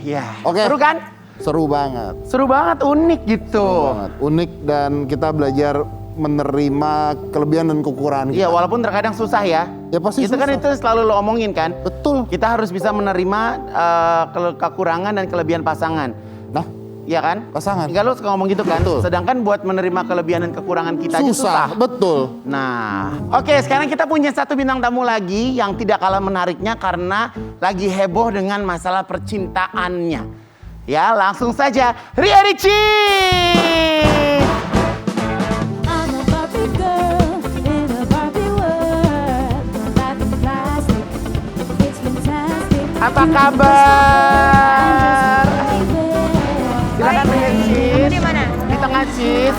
ya. Oke. Seru kan? Seru banget. Seru banget, unik gitu. Unik dan kita belajar menerima kelebihan dan kekurangan kita. Iya, walaupun terkadang susah ya. Ya pasti Itu kan susah. itu selalu lo omongin kan. Betul. Kita harus bisa menerima kekurangan dan kelebihan pasangan. Nah, Iya kan? pasangan. Enggak, lo suka ngomong gitu kan? Betul. Sedangkan buat menerima kelebihan dan kekurangan kita aja susah. Betul. Nah, oke, sekarang kita punya satu bintang tamu lagi yang tidak kalah menariknya karena lagi heboh dengan masalah percintaannya. Ya, langsung saja Ria Ricci. I'm a Barbie girl in a Barbie world. My life in plastic, it's fantastic. Apa kabar? Silakan Ria Ricci. Kamu di mana? Di tengah, Cis.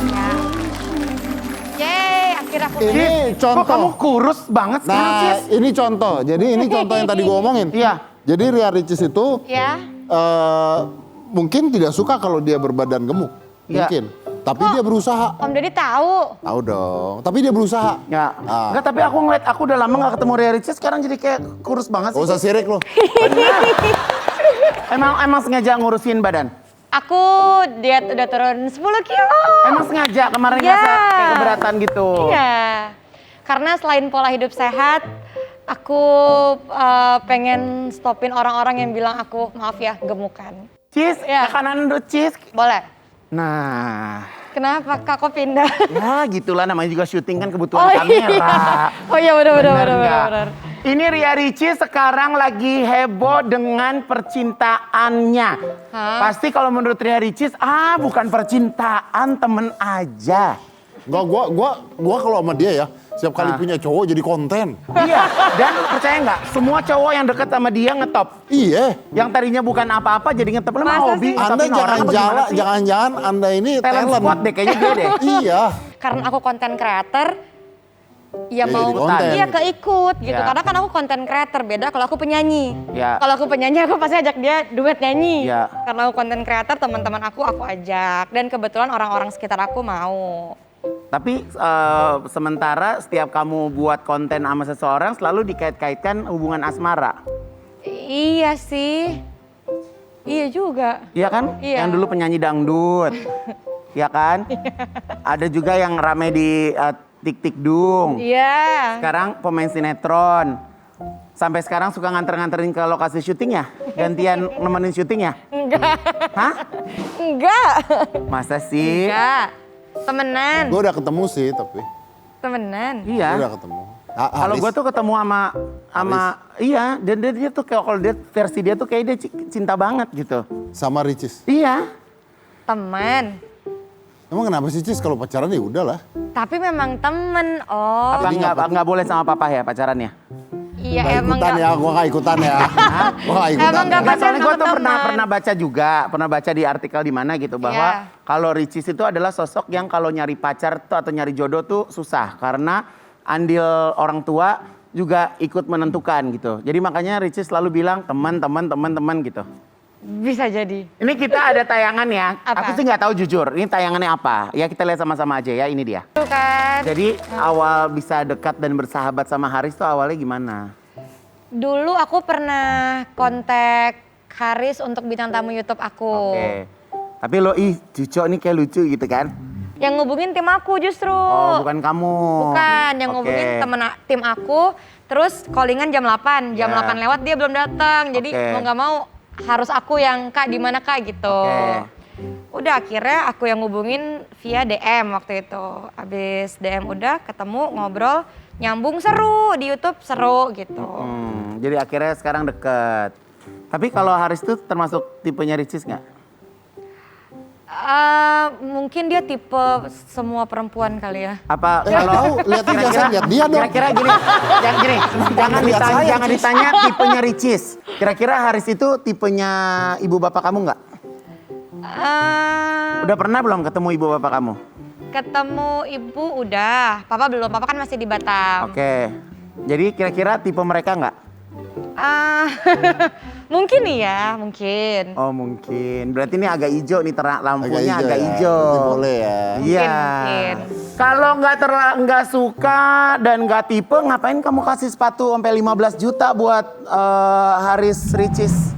Yeay, akhirnya aku Ini Kok contoh. kamu kurus banget sekarang, Nah, Cis? ini contoh. Jadi ini contoh yang tadi gue omongin. Iya. Jadi Ria Ricis itu ya. mungkin tidak suka kalau dia berbadan gemuk. Iya. Mungkin. Tapi dia berusaha. Om Deddy tahu. Tahu dong. Tapi dia berusaha. Ya. Ah. Enggak, tapi aku ngeliat aku udah lama gak ketemu Ria Ricci, sekarang jadi kayak kurus banget Gak sih. usah sirik loh. Emang sengaja ngurusin badan? Aku diet udah turun 10 kilo. Emang sengaja kemarin Ya. ngerasa kayak keberatan gitu? Iya. Karena selain pola hidup sehat, aku pengen stopin orang-orang yang bilang aku, maaf ya, gemukan. Cis, Ya. ke kanan dulu, Cis. Boleh? Nah, Kenapa Kak, kok pindah? ya gitulah namanya juga syuting kan kebutuhan Oh, iya. kamera. Oh iya, Bener bener. nggak? Ini Ria Ricci sekarang lagi heboh dengan percintaannya. Hah? Pasti kalau menurut Ria Ricci, bukan percintaan, temen aja. Enggak, gua kalau sama dia ya, setiap kali Ah. punya cowok jadi konten. Iya, dan percaya nggak? Semua cowok yang deket sama dia ngetop. Iya. Yang tadinya bukan apa-apa jadi ngetop. Lu mah Masa hobi sih? Anda ngetopin orang apa gimana sih? jangan-jangan Anda ini Talent squad deh, kayaknya dia deh. Iya. Karena aku konten creator, ya Dia mau jadi konten. iya keikut gitu. Ya. Karena kan aku konten creator, beda kalau aku penyanyi. Ya. Kalau aku penyanyi aku pasti ajak dia duet nyanyi. Ya. Karena aku konten creator, teman-teman aku ajak, dan kebetulan orang-orang sekitar aku mau. Tapi sementara setiap kamu buat konten sama seseorang selalu dikait-kaitkan hubungan asmara. Iya sih. Iya juga. Iya kan? Iya. Yang dulu penyanyi dangdut. Iya kan? Ada juga yang rame di Tik Dung. Iya. Sekarang pemain sinetron. Sampai sekarang suka nganter-nganterin ke lokasi syuting ya? Gantian nemenin syuting ya? Enggak. Hah? Enggak. Masa sih? Enggak. Temenan. Gue udah ketemu sih tapi. Temenan. Gue Iya. udah ketemu. Kalau gue tuh ketemu sama iya, dan dia tuh kayak kalau dia versi dia tuh kayak dia cinta banget gitu. sama Ricis. Iya. Temen. Emang kenapa sih Cis kalau pacaran ya udahlah. Tapi memang temen. Oh. Apa Jadi nggak boleh sama papa ya pacarannya? Iya Nggak emang ikutan ya, gue gak ikutan ya. Gue gak ikutan. Emang nggak Enggak, pacaran soalnya gue sama tuh teman. pernah baca di artikel di mana gitu bahwa Iya. kalau Ricis itu adalah sosok yang kalau nyari pacar tuh atau nyari jodoh tuh susah karena andil orang tua juga ikut menentukan gitu. Jadi makanya Ricis selalu bilang teman gitu. Bisa jadi. Ini kita ada tayangan ya. Apa? Aku sih nggak tahu jujur. Ini tayangannya apa? Ya kita lihat sama-sama aja ya. Ini dia. Tuh kan. Jadi awal bisa dekat dan bersahabat sama Haris tuh awalnya gimana? Dulu aku pernah kontak Haris untuk bintang tamu YouTube aku. Oke. Tapi lo Cuco nih kayak lucu gitu kan? Yang ngubungin tim aku justru. Oh, bukan kamu. Bukan, yang Oke. ngubungin tim aku. Terus callingan jam 8. Jam Ya. 8 lewat dia belum datang. Jadi Oke. mau nggak mau harus aku yang Kak di mana Kak gitu. Oke. Udah akhirnya aku yang ngubungin via DM waktu itu. Abis DM udah ketemu ngobrol, nyambung seru di YouTube seru gitu. Jadi akhirnya sekarang deket. Tapi kalau Haris tuh termasuk tipenya Ricis nggak? Mungkin dia tipe semua perempuan kali ya. Apa Kalau kalau lihat aja saya lihat dia dong. kira-kira gini, Lihat saya, jangan Cis. ditanya tipenya Ricis. Kira-kira Haris itu tipenya ibu bapak kamu nggak? Udah pernah belum ketemu ibu bapak kamu? Ketemu ibu udah, papa belum, papa kan masih di Batam. Oke. Jadi kira-kira tipe mereka nggak? Mungkin nih ya, mungkin. Oh mungkin. Berarti ini agak hijau nih lampunya agak ya. hijau. Berarti boleh ya. Iya. Mungkin. Kalau nggak suka dan nggak tipe, ngapain kamu kasih sepatu sampai 15 juta buat Haris Ricis?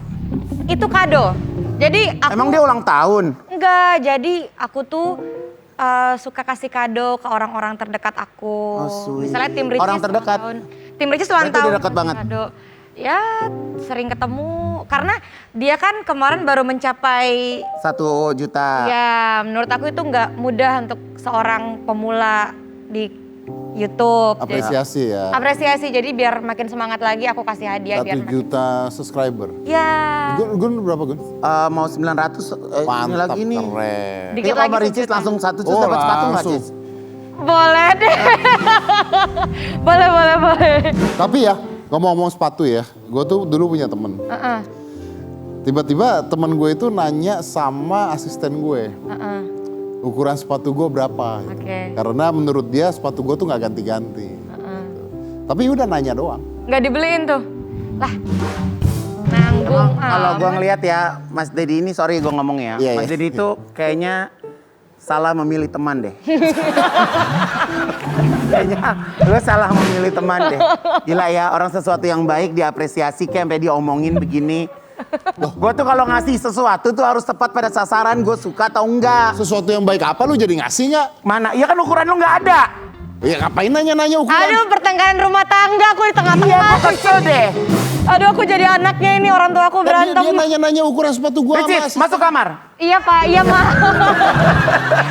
Itu kado. Jadi aku Emang dia ulang tahun? enggak, jadi aku tuh suka kasih kado ke orang-orang terdekat aku. Oh, sweet. Misalnya tim Ricis Orang terdekat? ulang tahun. Tim Ricis ulang Berarti dia tahun. dekat banget? Kado. Ya sering ketemu. Karena dia kan kemarin baru mencapai 1 juta. ya menurut aku itu nggak mudah untuk seorang pemula di YouTube. Apresiasi ya. Apresiasi, jadi biar makin semangat lagi aku kasih hadiah 1 biar makin. juta subscriber. Ya. Gun berapa Gun? Mau 900 ini Mantap, lagi nih. keren. Dikit Kita sama lagi Ricis 1 juta. langsung 1 juta Oh, dapat sepatu nggak, langsung. Cis? Boleh deh. boleh. Tapi ya, ngomong-ngomong sepatu ya, gue tuh dulu punya temen. Heeh. Tiba-tiba temen gue itu nanya sama asisten gue, Heeh. ukuran sepatu gue berapa. Oke. Karena menurut dia sepatu gue tuh nggak ganti-ganti. Tapi udah nanya doang. Nggak dibeliin tuh. Lah. Nanggung. Kalau gua amat. ngelihat ya, Mas Dedi ini, sorry gua ngomong ya. Iya, Mas iya. Dedi itu kayaknya salah memilih teman deh. Kayaknya lu salah memilih teman deh. Gila ya, orang sesuatu yang baik diapresiasi kayak sampai diomongin begini. Gue tuh kalau ngasih sesuatu tuh harus tepat pada sasaran, gue suka atau enggak. Sesuatu yang baik apa lu jadi ngasih nggak? Mana? Iya kan ukuran lu nggak ada. Ya ngapain nanya-nanya ukuran? Aduh, pertengkaran rumah tangga aku di Iya, tengah-tengah. gue kesel deh. Aduh, aku jadi anaknya ini, orang tua aku Tadi berantem. dia nanya-nanya ukuran sepatu gua sama Ricis, masuk kamar. Iya Pak, iya Ma.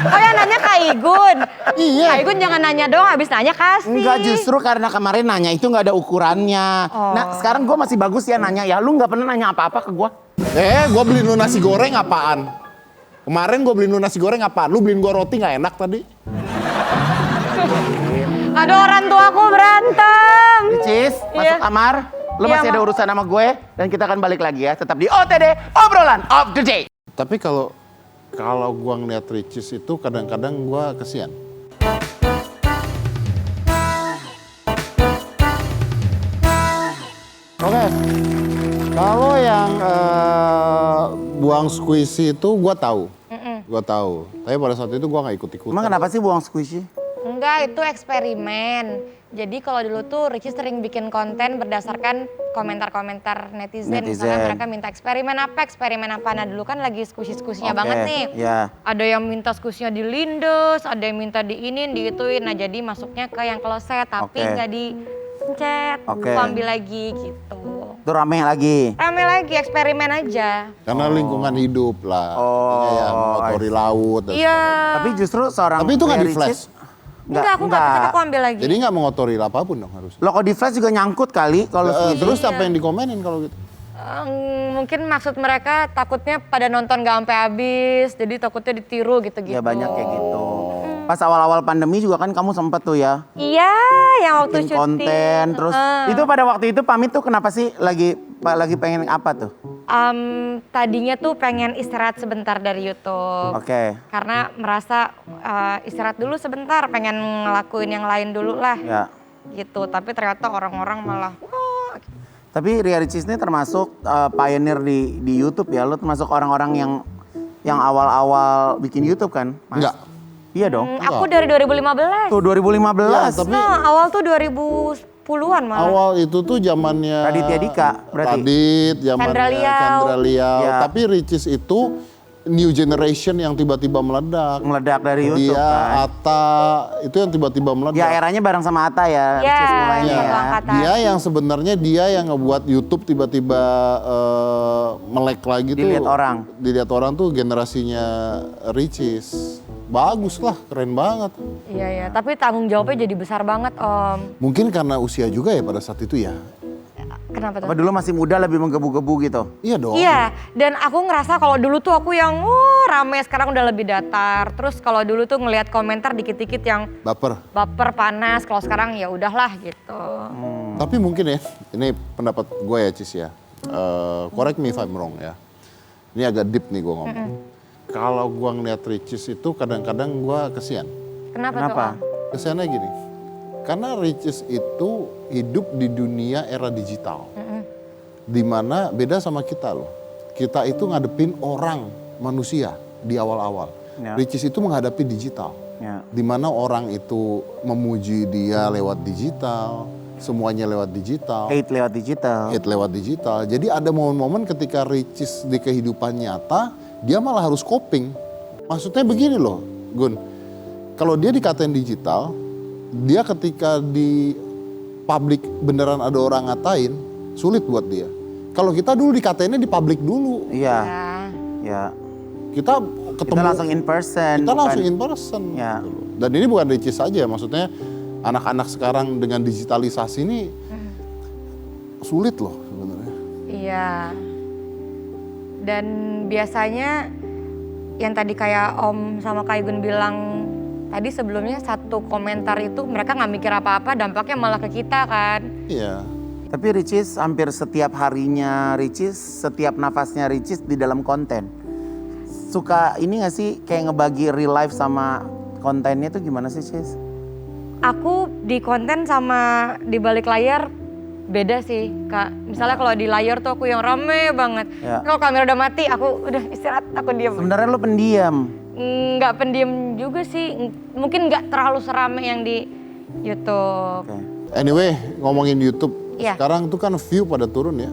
Oh ya nanya Kak Igun. Iya. Kak Igun jangan nanya dong, habis nanya kasih. Enggak, justru karena kemarin nanya itu nggak ada ukurannya. Nah, sekarang gue masih bagus ya nanya ya. Lu nggak pernah nanya apa-apa ke gue. Gua beliin lu nasi goreng apaan? Kemarin gua beliin lu nasi goreng apaan? Lu beliin gua roti nggak enak tadi? Aduh, orang tua aku berantem. Ricis, masuk Iya. kamar. Lu Iya, masih ada Ma. urusan sama gue dan kita akan balik lagi ya. Tetap di OTD, obrolan of the day. Tapi kalau gua ngeliat Ricis itu kadang-kadang gua kesian. Oke, kalau yang buang squishy itu gua tahu, Tapi pada saat itu gua nggak ikut-ikutan. Emang kenapa sih buang squishy? Enggak, itu eksperimen. Jadi kalau dulu tuh Ricis sering bikin konten berdasarkan komentar-komentar netizen. Misalnya mereka minta eksperimen apa. Nah dulu kan lagi squishy-squishy-nya Oke, banget nih. ya. Ada yang minta squishy-nya dilindes, ada yang minta diinin, diituin. Nah jadi masuknya ke yang kloset, tapi Oke. nggak dipencet. Oke. Aku ambil lagi gitu. Itu rame lagi. Rame lagi, eksperimen aja. Karena lingkungan hidup lah. Oh, Artinya ya mengotori laut. Dan Iya. Tapi justru seorang Tapi itu nggak kayak di flash. Ricis- Enggak, aku nggak pencet, aku ambil lagi. Jadi nggak mengotori apapun dong harusnya. Lo kok di flash juga nyangkut kali kalau squishy. Terus apa yang dikomenin kalau gitu? Mungkin maksud mereka takutnya pada nonton gak sampai habis, jadi takutnya ditiru gitu-gitu. Ya banyak kayak gitu. Pas awal-awal pandemi juga kan kamu sempet tuh ya. Iya, yang waktu Bikin syuting. konten terus. Itu pada waktu itu pamit tuh kenapa sih lagi pengen apa tuh? Tadinya tuh pengen istirahat sebentar dari YouTube. Oke. Karena merasa istirahat dulu sebentar, pengen ngelakuin yang lain dulu lah. Ya. Gitu, tapi ternyata orang-orang malah, wah. Tapi Ria Ricis ini termasuk pioneer di YouTube ya. Lo termasuk orang-orang yang awal-awal bikin YouTube kan? Mas? Enggak. Iya dong. Aku dari 2015. Tuh 2015. Ya, tapi Nah, awal tuh 2010-an malah. awal itu tuh zamannya Raditya Dika, berarti? Radit, zamannya Chandra Liao. Chandra Liao. Ya. Tapi Ricis itu new generation yang tiba-tiba meledak. Meledak dari YouTube Dia, kan. Atta, itu yang tiba-tiba meledak. Ya eranya bareng sama Atta ya. Ya, Ricis mulainya satu ya. angkatan. Dia yang sebenarnya dia yang ngebuat YouTube tiba-tiba melek lagi tuh. Dilihat orang tuh generasinya Ricis. Bagus lah, keren banget. Iya, ya. Tapi tanggung jawabnya jadi besar banget, Om. Mungkin karena usia juga ya pada saat itu ya. Kenapa tuh? Apa dulu masih muda lebih menggebu-gebu gitu? Iya dong. Iya, dan aku ngerasa kalau dulu tuh aku yang rame, sekarang udah lebih datar. Terus kalau dulu tuh ngelihat komentar dikit-dikit yang Baper. baper, panas. Kalau sekarang ya udahlah gitu. Tapi mungkin ya, ini pendapat gue ya Cis ya. Correct me if I'm wrong ya. Ini agak deep nih gue ngomong. Kalau gue ngeliat Ricis itu kadang-kadang gue kesian. Kenapa, Kenapa? tuh, Om? Kesiannya gini, karena Ricis itu hidup di dunia era digital. Dimana beda sama kita loh. Kita itu ngadepin orang, manusia di awal-awal. Ya. Ricis itu menghadapi digital. Ya. Dimana orang itu memuji dia lewat digital, semuanya lewat digital. Hate lewat digital. Hate lewat digital. Jadi ada momen-momen ketika Ricis di kehidupan nyata, dia malah harus coping. Maksudnya begini loh, Gun. Kalau dia dikatain digital, dia ketika di publik beneran ada orang ngatain, sulit buat dia. Kalau kita dulu dikatainnya di publik dulu. Iya. Ya. Ya. Kita ketemu. Kita langsung in person. Kita bukan- langsung in person. Ya. Gitu loh. Dan ini bukan Ricis saja, maksudnya anak-anak sekarang dengan digitalisasi ini sulit loh sebenarnya. Iya. Dan biasanya yang tadi kayak Om sama Kak Igun bilang tadi sebelumnya satu komentar itu mereka nggak mikir apa-apa, dampaknya malah ke kita kan. Iya. Tapi Ricis hampir setiap harinya Ricis, setiap nafasnya Ricis di dalam konten. Suka ini gak sih kayak ngebagi real life sama kontennya tuh gimana sih Cis? Aku di konten sama di balik layar beda sih Kak. Misalnya kalau di layar tuh aku yang rame banget. Ya. Kalau kamera udah mati aku udah istirahat, aku diam. Sebenarnya lu pendiam. Nggak pendiam juga sih, mungkin nggak terlalu serame yang di YouTube. Oke. Anyway, ngomongin YouTube, Iya. sekarang tuh kan view pada turun ya.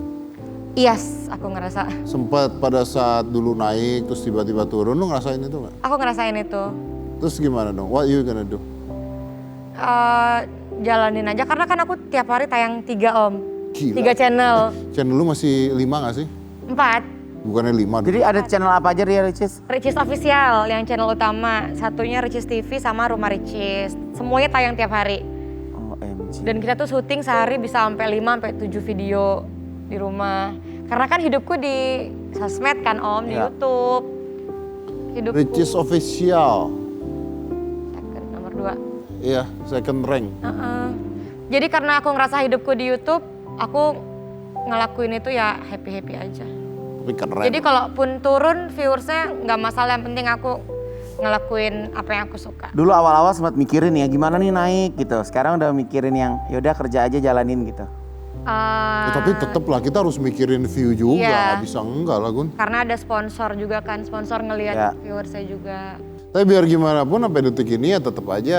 Yes, aku ngerasa. Sempat pada saat dulu naik terus tiba-tiba turun, lu ngerasain itu nggak? Aku ngerasain itu. Terus gimana dong? What you gonna do? Jalanin aja karena kan aku tiap hari tayang 3 Om. Gila. 3 channel. Channel lu masih 5 nggak sih? 4. Bukannya 5 Jadi ada channel apa aja ya Ricis? Ricis Official yang channel utama. Satunya Ricis TV sama Rumah Ricis. Semuanya tayang tiap hari. OMG. Dan kita tuh syuting sehari bisa sampai 5 sampai 7 video di rumah. Karena kan hidupku di sosmed kan Om, di Ya. YouTube. Hidupku Ricis Official. second, nomor 2. Iya, second rank. Jadi karena aku ngerasa hidupku di YouTube, aku ngelakuin itu ya happy-happy aja. Tapi keren. Jadi kalaupun turun viewersnya nggak masalah, yang penting aku ngelakuin apa yang aku suka. Dulu awal-awal sempat mikirin ya gimana nih naik gitu. Sekarang udah mikirin yang yaudah kerja aja jalanin gitu. Ya, tapi tetep lah kita harus mikirin view juga, Iya. nggak bisa enggak lah Gun. Karena ada sponsor juga kan, sponsor ngelihat Ya. viewersnya juga. Tapi biar gimana pun sampai detik ini ya tetap aja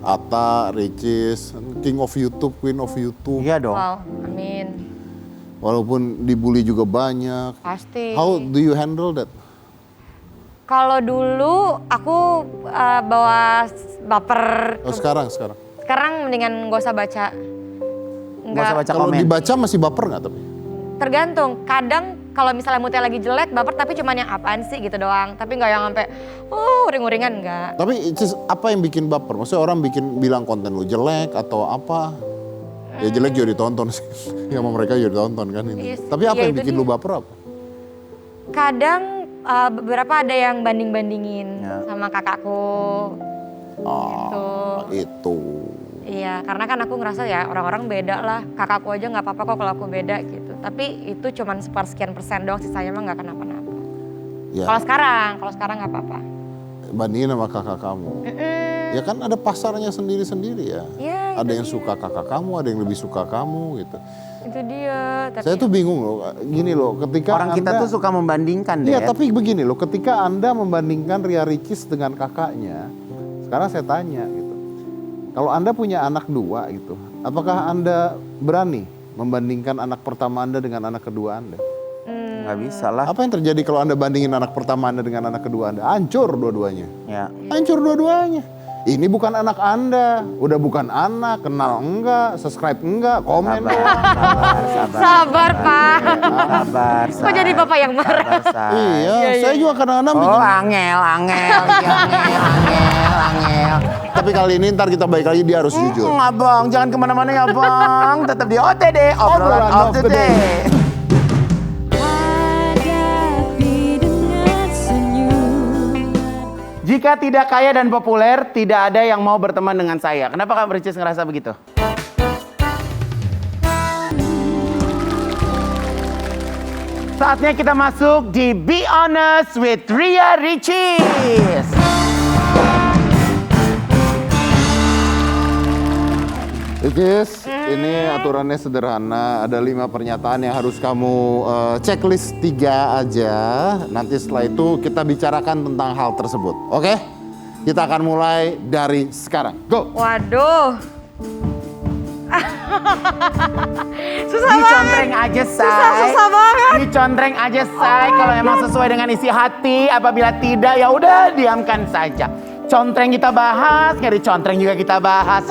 Atta, Ricis, King of YouTube, Queen of YouTube. Iya dong. Wow, amin. Walaupun dibully juga banyak. Pasti. How do you handle that? Kalau dulu aku bawa baper. Oh, sekarang. Sekarang mendingan gak usah baca. Nggak usah baca Kalau komen. dibaca masih baper nggak tapi? Tergantung. Kadang kalau misalnya moodnya lagi jelek, baper tapi cuman yang apaan sih gitu doang. Tapi nggak yang sampai uring-uringan nggak. Tapi Cis, apa yang bikin baper? Maksudnya orang bilang konten lu jelek atau apa? Ya jelek juga ditonton sih. Ya sama mereka juga ditonton kan ini. Yes, Tapi apa iya, yang itu bikin dia. lu baper apa? Kadang beberapa ada yang banding-bandingin Ya. sama kakakku. Itu. Iya, karena kan aku ngerasa ya orang-orang beda lah. Kakakku aja nggak apa-apa kok kalau aku beda gitu. Tapi itu cuman sepersekian persen doang, sisanya mah nggak kenapa-napa. Ya, Kalau sekarang nggak apa-apa. bandingin sama kakak kamu. Ya kan ada pasarnya sendiri-sendiri ya. Iya, Ada itu yang dia. suka kakak kamu, ada yang lebih suka kamu gitu. Itu dia. Tapi Saya tuh bingung loh, gini loh, ketika Orang kita tuh suka membandingkan deh. Iya, tapi begini loh, ketika Anda membandingkan Ria Ricis dengan kakaknya, sekarang saya tanya gitu. Kalau Anda punya anak 2 gitu, apakah Anda berani membandingkan anak pertama Anda dengan anak kedua Anda? Nggak bisa lah. Apa yang terjadi kalau Anda bandingin anak pertama Anda dengan anak kedua Anda? Hancur dua-duanya. Ya. Hancur dua-duanya. Ini bukan anak Anda, udah bukan anak, kenal enggak, subscribe enggak, komen Sabar, doang. sabar. sabar Pak. Sabar, Kok jadi bapak yang marah? Sabar, Iya, saya juga kadang-kadang Oh, bikin. angel. Tapi kali ini ntar kita balik lagi, dia harus jujur. Abang, jangan kemana-mana ya bang. Tetap di OTD, obrolan of the day. Hadapi dengan senyum. Jika tidak kaya dan populer, tidak ada yang mau berteman dengan saya. Kenapa Kak Ricis ngerasa begitu? Saatnya kita masuk di Be Honest with Ria Ricis. Ricis, ini aturannya sederhana. Ada 5 pernyataan yang harus kamu checklist 3 aja. Nanti setelah itu kita bicarakan tentang hal tersebut. Oke? Kita akan mulai dari sekarang. Go! Waduh. Susah Ini banget. contreng aja, say. Susah banget. Ini contreng aja, say. Kalau memang sesuai dengan isi hati, apabila tidak, ya udah diamkan saja. Contreng kita bahas, nggak di contreng juga kita bahas.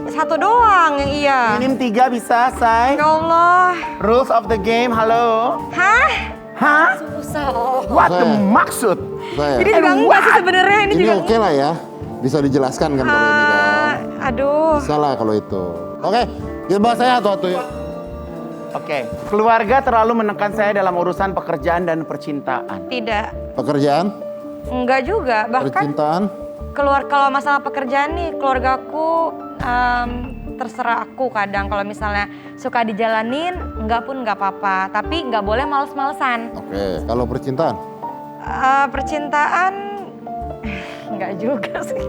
Satu doang yang iya. Minim 3 bisa, say. Ya Allah. Rules of the game, halo. Hah? Hah? Susah. What the Saya. maksud? Saya. Jadi juga enggak sih sebenarnya ini Ini juga. oke lah ya. Bisa dijelaskan kan kalau ini kan. Aduh. Salah kalau itu. Oke, kita bahas saya satu-satu yuk. Oke, keluarga terlalu menekan saya dalam urusan pekerjaan dan percintaan. Tidak. Pekerjaan, Enggak juga. Bahkan percintaan, kalau masalah pekerjaan nih, keluargaku terserah aku kadang kalau misalnya suka dijalanin, enggak pun enggak apa-apa. Tapi enggak boleh males-malesan. oke. Kalau percintaan, Percintaan enggak juga sih.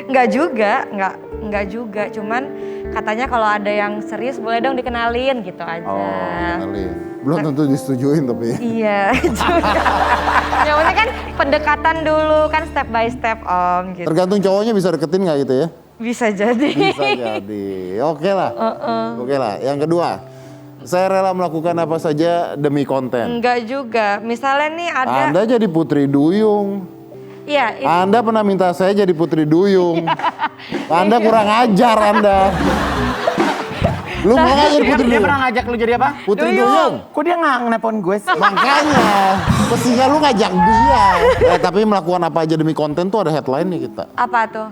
Enggak juga. Cuman katanya kalau ada yang serius boleh dong dikenalin gitu aja. kenalin. Belum tentu disetujuin tapi. Iya juga. Yang penting kan pendekatan dulu kan step by step Om gitu. Tergantung cowoknya bisa deketin nggak gitu ya? Bisa jadi. Bisa jadi. Oke lah. Oke lah. Yang kedua, saya rela melakukan apa saja demi konten. Enggak juga. Misalnya nih ada. Anda jadi Putri Duyung. Iya. Anda pernah minta saya jadi Putri Duyung. Anda kurang ajar Anda. Lu mau nggak jadi Putri Dia Duyung? pernah ngajak lu jadi apa? Putri Duyung. Kok dia nggak nelpon gue sih? Makanya, mestinya lu ngajak dia. Tapi melakukan apa aja demi konten tuh ada headline nih kita. Apa tuh?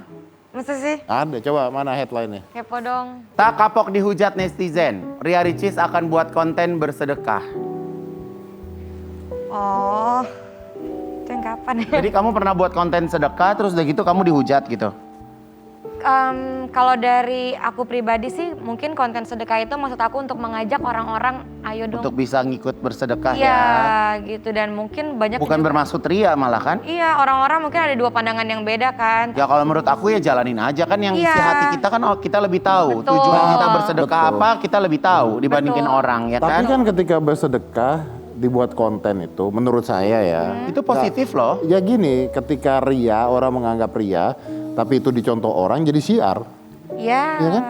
Mesti sih? Ada, coba mana headline-nya? Kepo dong. Tak kapok dihujat netizen, Ria Ricis akan buat konten bersedekah. Oh. Itu yang kapan ya? Jadi kamu pernah buat konten sedekah, terus udah gitu kamu dihujat gitu? Kalau dari aku pribadi sih mungkin konten sedekah itu maksud aku untuk mengajak orang-orang ayo dong. Untuk bisa ngikut bersedekah Iya ya? gitu dan mungkin banyak Bukan juga- bermaksud ria malah kan? Iya orang-orang mungkin ada dua pandangan yang beda kan. Ya kalau menurut aku ya jalanin aja kan yang isi Iya. hati kita kan kita lebih tahu. Betul. Tujuan kita bersedekah Betul. apa kita lebih tahu dibandingin Betul. orang ya Tapi kan? kan ketika bersedekah dibuat konten itu menurut saya ya. Itu positif loh. Ya gini, ketika ria, orang menganggap ria, tapi itu dicontoh orang jadi siar. Iya. Iya kan?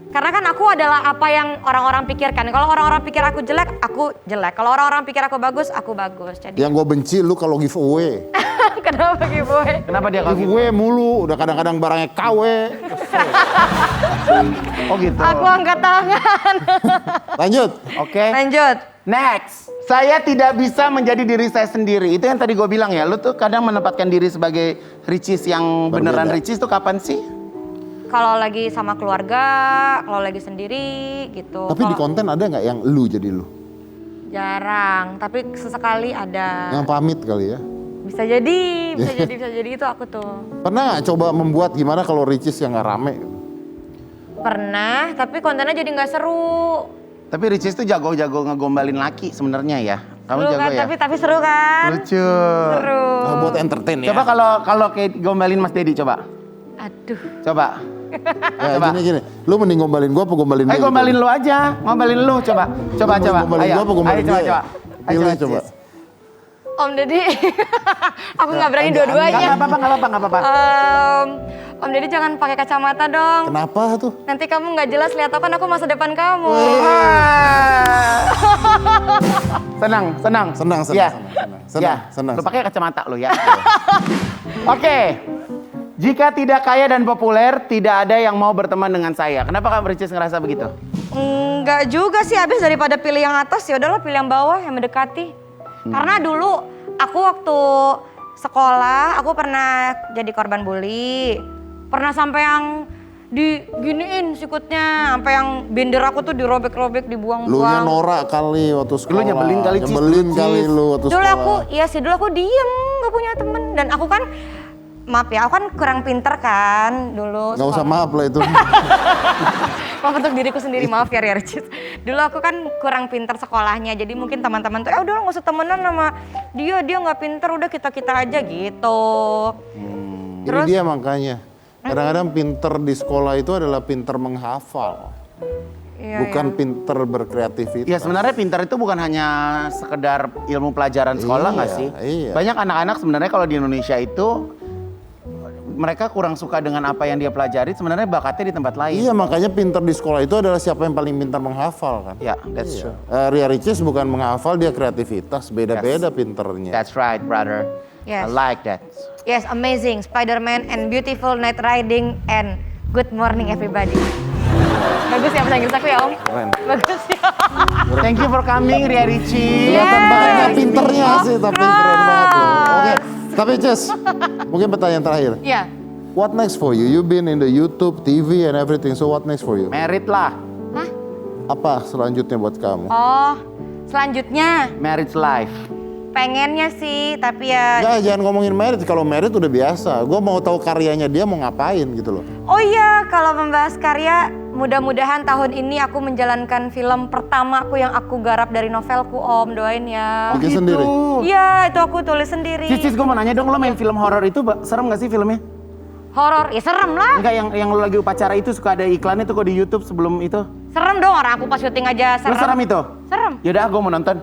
Karena kan aku adalah apa yang orang-orang pikirkan. Kalau orang-orang pikir aku jelek, aku jelek. Kalau orang-orang pikir aku bagus, aku bagus. Jadi Yang gue benci lu kalau giveaway. kenapa giveaway? Kenapa dia kayak gitu? Giveaway mulu, udah kadang-kadang barangnya KW. Oh gitu. Aku angkat tangan. Lanjut. Oke. Lanjut. Next. Saya tidak bisa menjadi diri saya sendiri. Itu yang tadi gue bilang ya. Lu tuh kadang menempatkan diri sebagai Ricis yang beneran Berbeda. Ricis tuh kapan sih? Kalau lagi sama keluarga, kalau lagi sendiri gitu. Tapi di Kalau- konten ada nggak yang lu jadi lu? jarang, tapi sesekali ada. Yang pamit kali ya. Bisa jadi itu aku tuh. Pernah nggak coba membuat gimana kalau Ricis yang nggak rame? Pernah, tapi kontennya jadi nggak seru. Tapi Ricis tuh jago-jago ngegombalin laki sebenarnya ya. Kamu Seru jago kan, ya? tapi seru kan? Lucu. Seru. Nah, buat entertain ya. Coba kalau kayak gombalin Mas Dedi coba. Aduh. Coba. Ya, coba. gini. Lu mending gombalin gua apa gombalin dia? Ayo gombalin lu aja. Gombalin lu coba. Coba Lu mau coba. gombalin Ayo. gua apa gombalin Ayo coba dia? coba. Ayo Pilih coba. Cis. Om Deddy, aku nggak berani Enggak, Nggak dua-duanya. apa-apa, nggak apa-apa, nggak apa-apa. Om Deddy jangan pakai kacamata dong. Kenapa tuh? Nanti kamu nggak jelas lihat aku masa depan kamu. Senang, senang. Senang, senang, Ya. senang. Ya. Senang. Lu pakai kacamata lu ya. Oke. Jika tidak kaya dan populer, tidak ada yang mau berteman dengan saya. Kenapa Kak Ricis ngerasa begitu? Enggak juga sih, habis daripada pilih yang atas ya udahlah pilih yang bawah yang mendekati. Karena dulu aku waktu sekolah aku pernah jadi korban bully. Pernah sampai yang diginiin sikutnya, sampai yang binder aku tuh dirobek-robek, Lu nya dibuang-buang. norak kali waktu sekolah. nyebelin kali, Cis. Nyebelin Cis. kali lu waktu Dulu sekolah. aku, iya sih dulu aku diem, gak punya temen. Dan aku kan, maaf ya, aku kan kurang pinter kan dulu. Gak usah sekolah. maaf lah itu. Maaf untuk diriku sendiri, maaf ya Ria Ricis. Dulu aku kan kurang pinter sekolahnya, jadi mungkin teman-teman tuh, udah gak usah temenan sama dia nggak pinter, udah kita-kita aja gitu. Ini dia makanya. Kadang-kadang pinter di sekolah itu adalah pinter menghafal. Iya, Bukan pinter berkreativitas. Ya sebenarnya pintar itu bukan hanya sekedar ilmu pelajaran sekolah nggak Iya, sih? iya. Banyak anak-anak sebenarnya kalau di Indonesia itu mereka kurang suka dengan apa yang dia pelajari, sebenarnya bakatnya di tempat lain. Iya, makanya pinter di sekolah itu adalah siapa yang paling pintar menghafal kan. Ya, that's true. Ria Ricis bukan menghafal, dia kreativitas, beda-beda pinternya. That's right, brother. I Yes. like that. Yes, amazing. Spider-Man and beautiful night riding and good morning everybody. Bagus ya bahasa Inggris aku ya Om? Keren. Bagus ya. Thank you for coming, Ria Ricci. Kelihatan Yes. banget pinternya sih, tapi keren banget loh. Oke, Cross. tapi Cis, mungkin pertanyaan terakhir. Iya. What next for you? You've been in the YouTube, TV, and everything. So what next for you? Merit lah, Hah? Apa selanjutnya buat kamu? Oh, selanjutnya marriage life. pengennya sih, tapi ya. Ya jangan ngomongin merit. Kalau merit udah biasa. Gue mau tahu karyanya dia mau ngapain gitu loh. Oh iya, kalau membahas karya, mudah-mudahan tahun ini aku menjalankan film pertamaku yang aku garap dari novelku Om, doain ya. Bikin sendiri. Iya, itu aku tulis sendiri. Cis, gue mau nanya dong, lo main film horor itu serem gak sih filmnya? Horor, ya serem lah. Enggak, yang lo lagi upacara itu suka ada iklannya tuh kok di YouTube sebelum itu. Serem dong, orang aku pas syuting aja Lo serem. serem itu? Serem. Yaudah, gue mau nonton.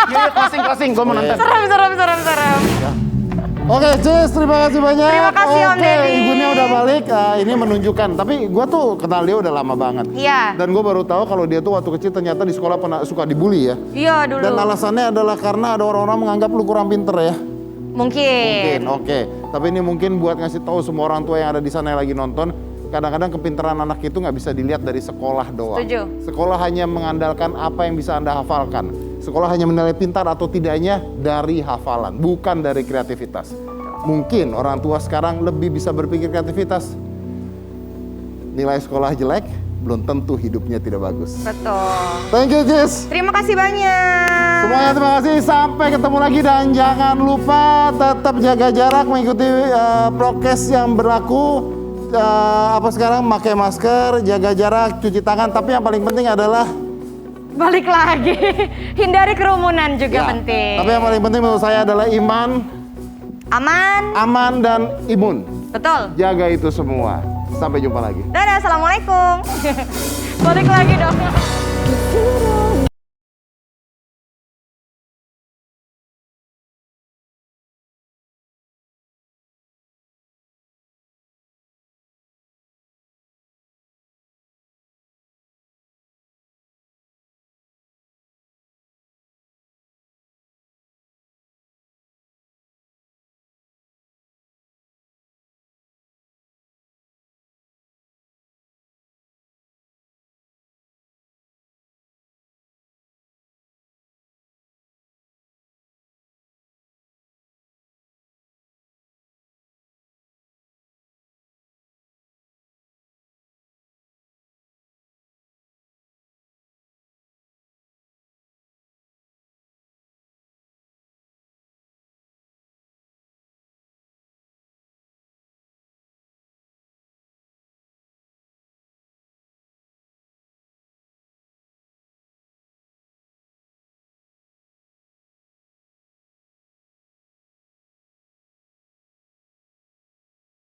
Yaudah, closing, gue mau nonton. Serem. Oke, Cis, terima kasih banyak. Terima kasih, Om Oke, Deddy. ibunya udah balik. Ini menunjukkan. Tapi gue tuh kenal dia udah lama banget. Iya. Dan gue baru tahu kalau dia tuh waktu kecil ternyata di sekolah pernah suka dibully ya. Iya dulu. Dan alasannya adalah karena ada orang-orang menganggap lu kurang pinter ya. Mungkin. Oke. Tapi ini mungkin buat ngasih tahu semua orang tua yang ada di sana yang lagi nonton. Kadang-kadang kepintaran anak itu nggak bisa dilihat dari sekolah doang. Setuju. Sekolah hanya mengandalkan apa yang bisa Anda hafalkan. Sekolah hanya menilai pintar atau tidaknya dari hafalan, bukan dari kreativitas. Mungkin orang tua sekarang lebih bisa berpikir kreativitas. Nilai sekolah jelek, belum tentu hidupnya tidak bagus. Betul. Thank you, Cis. Terima kasih banyak. Semuanya terima kasih, sampai ketemu lagi dan jangan lupa tetap jaga jarak, mengikuti prokes yang berlaku. Apa sekarang pakai masker, jaga jarak, cuci tangan, tapi yang paling penting adalah Balik lagi. Hindari kerumunan juga ya, penting. tapi yang paling penting menurut saya adalah iman, Aman. aman dan imun. Betul. Jaga itu semua. Sampai jumpa lagi. Dadah, assalamualaikum. Balik lagi dong. If you